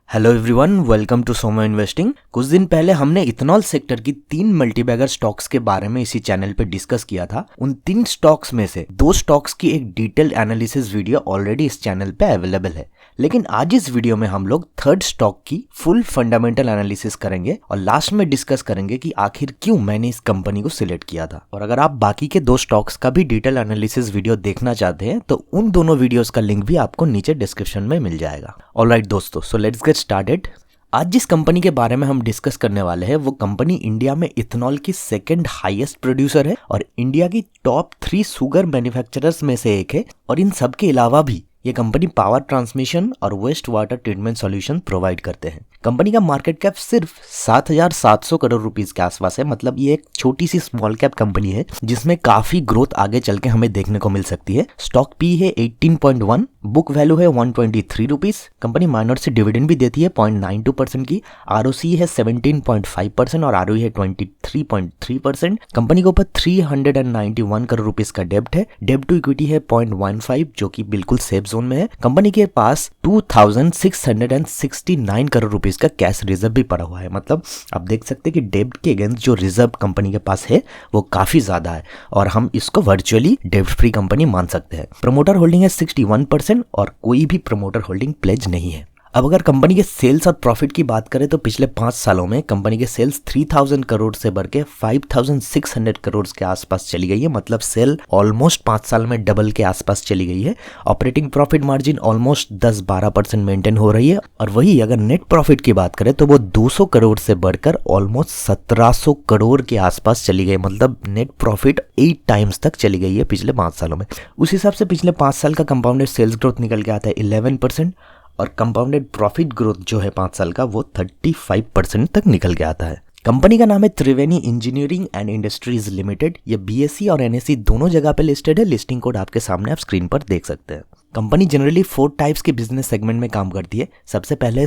Hello everyone, welcome to सोमो investing. कुछ दिन पहले हमने इथेनॉल सेक्टर की 3 मल्टीबैगर स्टॉक्स के बारे में इसी चैनल पे डिस्कस किया था। उन 3 स्टॉक्स में से 2 स्टॉक्स की एक डिटेल्ड एनालिसिस वीडियो ऑलरेडी इस चैनल पे अवेलेबल है, लेकिन आज इस वीडियो में हम लोग थर्ड स्टॉक की फुल फंडामेंटल एनालिसिस करेंगे और लास्ट में डिस्कस करेंगे कि आखिर क्यों मैंने इस कंपनी को सिलेक्ट किया था। और अगर आप बाकी के 2 स्टॉक्स का भी डिटेल एनालिसिस वीडियो देखना चाहते हैं तो उन दोनों वीडियोस का लिंक भी आपको नीचे डिस्क्रिप्शन में मिल जाएगा। ऑलराइट दोस्तों, सो लेट्स गेट स्टार्टेड। आज जिस कंपनी के बारे में हम डिस्कस करने वाले हैं वो कंपनी इंडिया में इथेनॉल की सेकंड हाईएस्ट प्रोड्यूसर है और इंडिया की टॉप 3 शुगर मैन्युफैक्चरर्स में से एक है। और इन सब के अलावा भी ये कंपनी पावर ट्रांसमिशन और waste water treatment solution provide करते हैं। कंपनी का मार्केट कैप सिर्फ 7,700 करोड़ रुपीस के आसपास है, मतलब ये एक छोटी सी स्मॉल कैप कंपनी है जिसमें काफी ग्रोथ आगे चल के हमें देखने को मिल सकती है। स्टॉक पी है 18.1, बुक वैल्यू है 123 रुपीज। कंपनी माइनॉरिटी डिविडेंड भी देती है 0.92% की। आरओसी है 17.5% और आरओई है 23.3%। कंपनी के ऊपर 391 करोड़ रुपीस का डेब्ट है। डेब्ट टू इक्विटी है 0.15 जो कि बिल्कुल सेफ जोन में है। कंपनी के पास 2,669 करोड़ रुपीस का कैश रिजर्व भी पड़ा हुआ है। मतलब आप देख सकते हैं कि डेब्ट के अगेंस्ट जो रिजर्व कंपनी के पास है वो काफी ज्यादा है और हम इसको वर्चुअली डेब्ट फ्री कंपनी मान सकते हैं। प्रमोटर होल्डिंग है 61% और कोई भी प्रमोटर होल्डिंग प्लेज नहीं है। अब अगर कंपनी के सेल्स और प्रॉफिट की बात करें तो पिछले 5 सालों में कंपनी के सेल्स 3,000 करोड़ से बढ़ के 5,600 करोड़ के आसपास चली गई है। मतलब सेल ऑलमोस्ट 5 साल में डबल के आसपास चली गई है। Operating profit margin almost 10-12% maintain हो रही है। और वही अगर नेट प्रॉफिट की बात करें तो वो 200 करोड़ से बढ़कर ऑलमोस्ट 1,700 करोड़ के आसपास चली गई। मतलब नेट प्रॉफिट 8 टाइम्स तक चली गई है पिछले 5 सालों में। उस हिसाब से पिछले 5 साल का कंपाउंडेड सेल्स ग्रोथ निकल के आता है 11% और कंपाउंडेड प्रॉफिट ग्रोथ जो है 5 साल का वो 35% तक निकल के आता है। कंपनी का नाम है त्रिवेणी इंजीनियरिंग एंड इंडस्ट्रीज लिमिटेड। ये बीएसई और एनएसई दोनों जगह पे लिस्टेड है। लिस्टिंग कोड आपके सामने आप स्क्रीन पर देख सकते हैं। कंपनी जनरली 4 टाइप्स के बिजनेस सेगमेंट में काम करती है। सबसे पहले है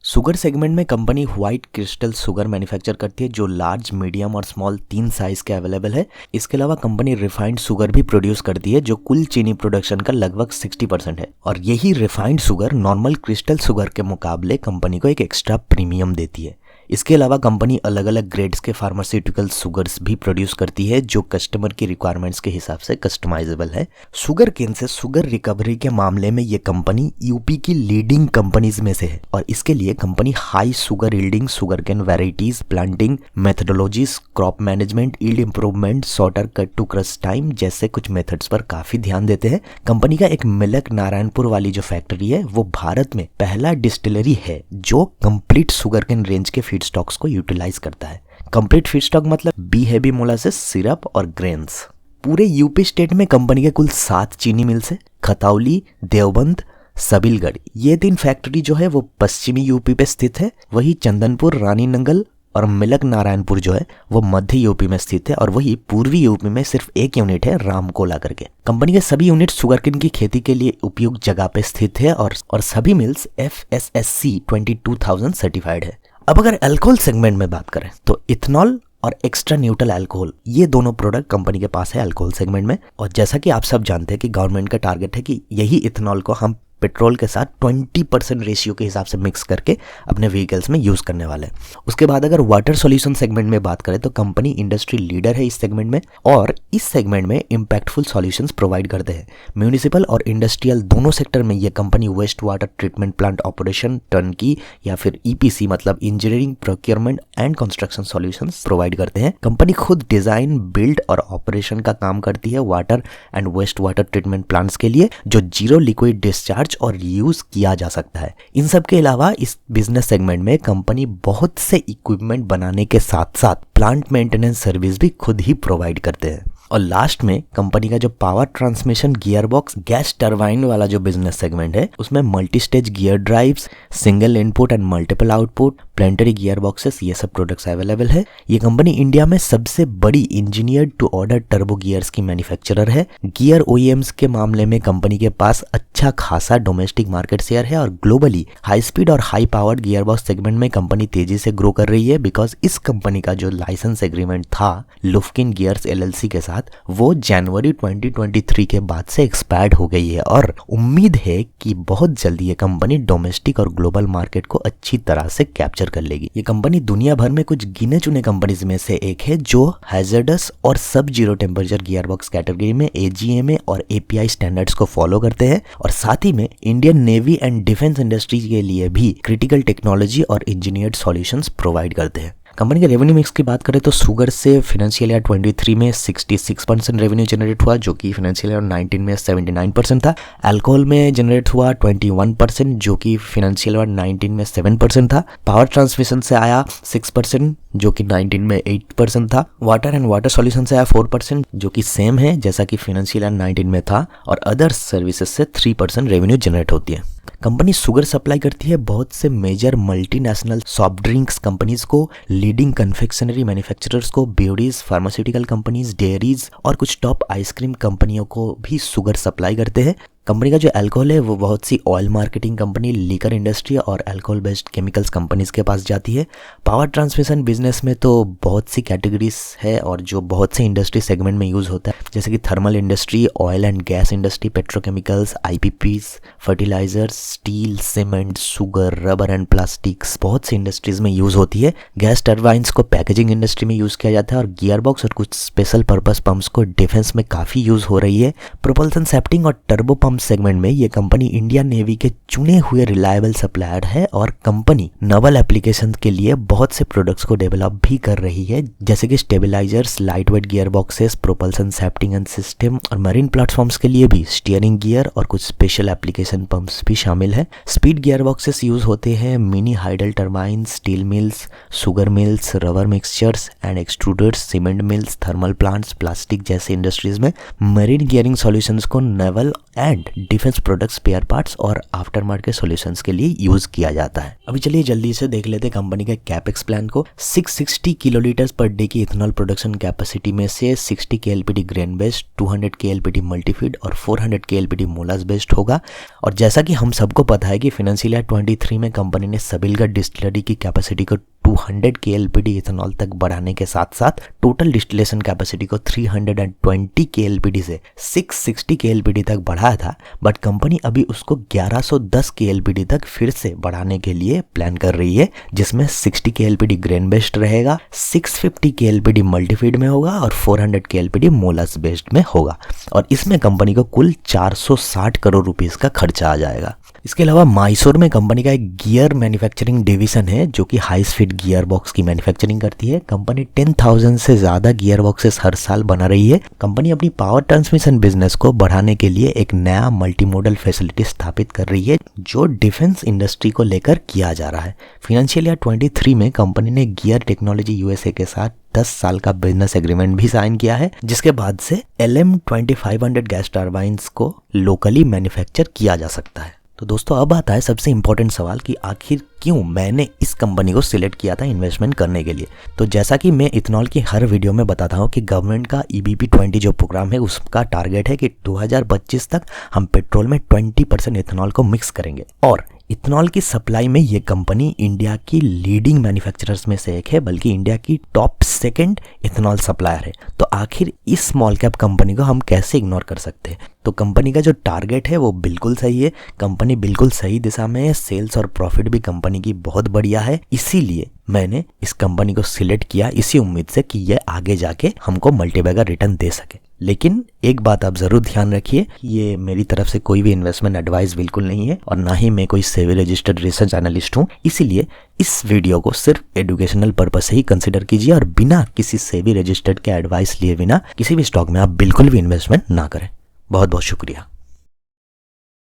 शुगर सेगमेंट में company white crystal sugar manufacture करती है जो लार्ज, मीडियम और स्मॉल 3 साइज के अवेलेबल है। इसके अलावा कंपनी रिफाइंड शुगर भी प्रोड्यूस करती है जो कुल चीनी प्रोडक्शन का लगभग 60% है। और यही refined sugar normal crystal sugar के मुकाबले कंपनी को एक एक्स्ट्रा प्रीमियम देती है। इसके अलावा कंपनी अलग अलग ग्रेड्स के फार्मास्यूटिकल शुगर्स भी प्रोड्यूस करती है जो कस्टमर की रिक्वायरमेंट्स के हिसाब से कस्टमाइजेबल है। शुगर केन से शुगर रिकवरी के मामले में ये कंपनी यूपी की लीडिंग कंपनीज में से है और इसके लिए company high sugar yielding sugar cane varieties, planting methodologies, crop management, yield improvement, shorter cut to crush time जैसे कुछ मेथड्स पर काफी ध्यान देते हैं। कंपनी का एक मिलक नारायणपुर वाली जो फैक्ट्री है वो भारत में पहला डिस्टिलरी है जो कंप्लीट शुगर केन रेंज के फीड स्टॉक्स को यूटिलाइज करता है। कंप्लीट फीड स्टॉक मतलब बी हेवी मोलासेस, सिरप और ग्रेन्स। पूरे यूपी स्टेट में कंपनी के कुल 7 चीनी मिल्स है। खतौली, देवबंद, सबीलगढ़ ये 3 फैक्ट्री जो है वो पश्चिमी यूपी पे स्थित है। वही चंदनपुर, रानीनंगल और मिलक नारायणपुर जो है वो मध्य यूपी में स्थित है। और वही पूर्वी यूपी में सिर्फ एक यूनिट है, रामकोला करके। कंपनी के सभी यूनिट शुगरकेन की खेती के लिए उपयुक्त जगह पे स्थित है और सभी मिल्स FSSC 22000 सर्टिफाइड है। अब अगर अल्कोहल सेगमेंट में बात करें तो इथेनॉल और एक्स्ट्रा न्यूट्रल अल्कोहल ये दोनों प्रोडक्ट कंपनी के पास है अल्कोहल सेगमेंट में। और जैसा कि आप सब जानते हैं कि गवर्नमेंट का टारगेट है कि यही इथेनॉल को हम पेट्रोल के साथ 20% रेशियो के हिसाब से मिक्स करके अपने व्हीकल्स में यूज करने वाले हैं। उसके बाद अगर वाटर सॉल्यूशन सेगमेंट में बात करें तो कंपनी इंडस्ट्री लीडर है इस सेगमेंट में और इस सेगमेंट में इंपैक्टफुल सॉल्यूशंस प्रोवाइड करते हैं। म्यूनिसिपल और इंडस्ट्रियल दोनों सेक्टर में ये company waste water treatment plant operation, turnkey या फिर EPC मतलब engineering, procurement and construction solutions provide करते हैं। कंपनी खुद डिजाइन, बिल्ड और ऑपरेशन का काम करती है water and waste water treatment plants के लिए जो जीरो लिक्विड डिस्चार्ज और यूज किया जा सकता है। इन सब के अलावा इस बिजनेस सेगमेंट में कंपनी बहुत से इक्विपमेंट बनाने के साथ साथ प्लांट मेंटेनेंस सर्विस भी खुद ही प्रोवाइड करते हैं। और लास्ट में कंपनी का जो power transmission, gear box, gas turbine वाला जो बिजनेस सेगमेंट है उसमें multi stage gear drives, single input and multiple output, planetary gear boxes ये सब प्रोडक्ट्स अवेलेबल है। ये कंपनी इंडिया में सबसे बड़ी engineered to order turbo gears की मैन्युफैक्चरर है। गियर OEMs के मामले में कंपनी के पास अच्छा खासा डोमेस्टिक मार्केट शेयर है और ग्लोबली हाई स्पीड और high powered gear box segment में कंपनी तेजी से ग्रो कर रही है बिकॉज इस कंपनी का जो लाइसेंस एग्रीमेंट था लुफ्किन गियर्स LLC के साथ साथ वो जनवरी 2023 के बाद से एक्सपायर्ड हो गई है और उम्मीद है कि बहुत जल्दी ये कंपनी डोमेस्टिक और ग्लोबल मार्केट को अच्छी तरह से कैप्चर कर लेगी। ये कंपनी दुनिया भर में कुछ गिने चुने कंपनीज में से एक है जो हैजर्डस और सब जीरो टेम्परेचर गियरबॉक्स कैटेगरी में AGMA और API स्टैंडर्ड्स को फॉलो करते हैं और साथ ही में Indian navy and defence industry के लिए भी क्रिटिकल टेक्नोलॉजी और इंजीनियर्ड सॉल्यूशंस प्रोवाइड करते हैं। कंपनी के रेवेन्यू मिक्स की बात करें तो शुगर से फाइनेंशियल ईयर 23 में 66% रेवेन्यू जनरेट हुआ, जो कि फाइनेंशियल ईयर 19 में 79% था। अल्कोहल में जनरेट हुआ 21%, जो कि फाइनेंशियल ईयर 19 में 7% था। पावर ट्रांसमिशन से आया 6%, जो कि 19 में 8% था। वाटर एंड वाटर सॉल्यूशन से आया 4%, जो कि सेम है जैसा कि फाइनेंशियल ईयर 19 में था। और अदर सर्विसेज से 3% रेवेन्यू जनरेट होती है। कंपनी शुगर सप्लाई करती है बहुत से major multinational soft drinks companies को, लीडिंग कन्फेक्शनरी मैन्युफैक्चरर्स को, ब्यूरीज, फार्मास्यूटिकल कंपनीज, डेयरीज और कुछ टॉप आइसक्रीम कंपनियों को भी शुगर सप्लाई करते हैं। कंपनी का जो अल्कोहल है वो बहुत सी oil marketing company, liquor industry और अल्कोहल बेस्ड केमिकल्स कंपनीज के पास जाती है। पावर ट्रांसमिशन बिजनेस में तो बहुत सी कैटेगरीज है और जो बहुत से इंडस्ट्री सेगमेंट में यूज होता है, जैसे कि thermal industry, oil and gas industry, petrochemicals, IPPs, fertilisers, steel, cement, sugar, rubber and plastics बहुत सी इंडस्ट्रीज में यूज होती है। गैस टर्बाइंस को पैकेजिंग इंडस्ट्री में यूज किया जाता है और गियरबॉक्स और कुछ स्पेशल पर्पस पंप्स को डिफेंस में काफी यूज हो रही है। प्रोपल्सन सैफ्टिंग और टर्बो पंप सेगमेंट में ये कंपनी इंडियन नेवी के चुने हुए रिलायबल सप्लायर है और कंपनी नवल एप्लीकेशन के लिए बहुत से प्रोडक्ट्स को डेवलप भी कर रही है, जैसे कि stabilisers, light weight gear boxes, propulsion shafting and system और मरीन प्लेटफॉर्म्स के लिए भी स्टीयरिंग गियर और कुछ स्पेशल एप्लीकेशन पंप्स भी शामिल है। स्पीड गियर बॉक्सेस यूज होते हैं mini hydel turbine, steel mills, sugar mills, rubber mixtures and extruders, cement mills, thermal plants, plastic जैसे इंडस्ट्रीज में। मरीन गियरिंग सॉल्यूशंस को naval and defence products, spare parts और after market solutions के लिए use किया जाता है। अभी चलिए जल्दी से देख लेते हैं कंपनी के कैपेक्स प्लान को। 660 किलोलीटर्स पर डे की इथेनॉल प्रोडक्शन कैपेसिटी में से 60 KLPD ग्रेन बेस्ड, 200 KLPD मल्टीफीड और 400 KLPD मोलास बेस्ड होगा। और जैसा कि हम सबको पता है कि फाइनेंशियल ईयर 23 में कंपनी ने सबीलगढ़ डिस्टिलरी की कैपेसिटी को 200 KLPD इथेनॉल तक बढ़ाने के साथ साथ टोटल डिस्टिलेशन कैपेसिटी को 320 KLPD से 660 KLPD तक बढ़ाया था, बट कंपनी अभी उसको 1110 KLPD तक फिर से बढ़ाने के लिए प्लान कर रही है, जिसमें 60 KLPD ग्रेन बेस्ड रहेगा, 650 KLPD मल्टीफीड में होगा और 400 KLPD मोलास बेस्ड में होगा। और इसमें कंपनी को कुल 460 करोड़ रुपीस का खर्चा आ जाएगा। इसके अलावा मैसूर में कंपनी का एक गियर मैन्युफैक्चरिंग डिवीजन है जो कि हाई स्पीड गियर बॉक्स की मैन्युफैक्चरिंग करती है। कंपनी 10,000 से ज्यादा गियर बॉक्सेस हर साल बना रही है। कंपनी अपनी पावर ट्रांसमिशन बिजनेस को बढ़ाने के लिए एक नया मल्टी मॉडल फैसिलिटी स्थापित कर रही है जो डिफेंस इंडस्ट्री को लेकर किया जा रहा है। फाइनेंशियल ईयर 23 में कंपनी ने गियर टेक्नोलॉजी USA के साथ 10 साल का बिजनेस एग्रीमेंट भी साइन किया है, जिसके बाद से LM2500 गैस टर्बाइंस को लोकली मैन्युफैक्चर किया जा सकता है। तो दोस्तों अब आता है सबसे इंपॉर्टेंट सवाल कि आखिर क्यों मैंने इस कंपनी को सिलेक्ट किया था इन्वेस्टमेंट करने के लिए। तो जैसा कि मैं इथेनॉल की हर वीडियो में बताता हूं कि गवर्नमेंट का EBP 20 जो प्रोग्राम है उसका टारगेट है कि 2025 तक हम पेट्रोल में 20% इथेनॉल को मिक्स करेंगे और इथेनॉल की सप्लाई में ये कंपनी इंडिया की लीडिंग मैन्युफैक्चरर्स में से एक है, बल्कि इंडिया की टॉप सेकंड इथेनॉल सप्लायर है। तो आखिर इस स्मॉल कैप कंपनी को हम कैसे इग्नोर कर सकते हैं। तो कंपनी का जो टारगेट है वो बिल्कुल सही है, कंपनी बिल्कुल सही दिशा में है, सेल्स और प्रॉफिट भी कंपनी की बहुत बढ़िया है। इसीलिए मैंने इस कंपनी को सिलेक्ट किया इसी उम्मीद से कि ये आगे जाके हमको मल्टीबैगर रिटर्न दे सके। लेकिन एक बात आप जरूर ध्यान रखिए, ये मेरी तरफ से कोई भी इन्वेस्टमेंट एडवाइस बिल्कुल नहीं है और ना ही मैं कोई सेबी रजिस्टर्ड रिसर्च एनालिस्ट हूँ। इसीलिए इस वीडियो को सिर्फ एजुकेशनल पर्पज से ही कंसिडर कीजिए और बिना किसी सेबी रजिस्टर्ड के एडवाइस लिए बिना किसी भी स्टॉक में आप बिल्कुल भी इन्वेस्टमेंट ना करें। बहुत बहुत शुक्रिया।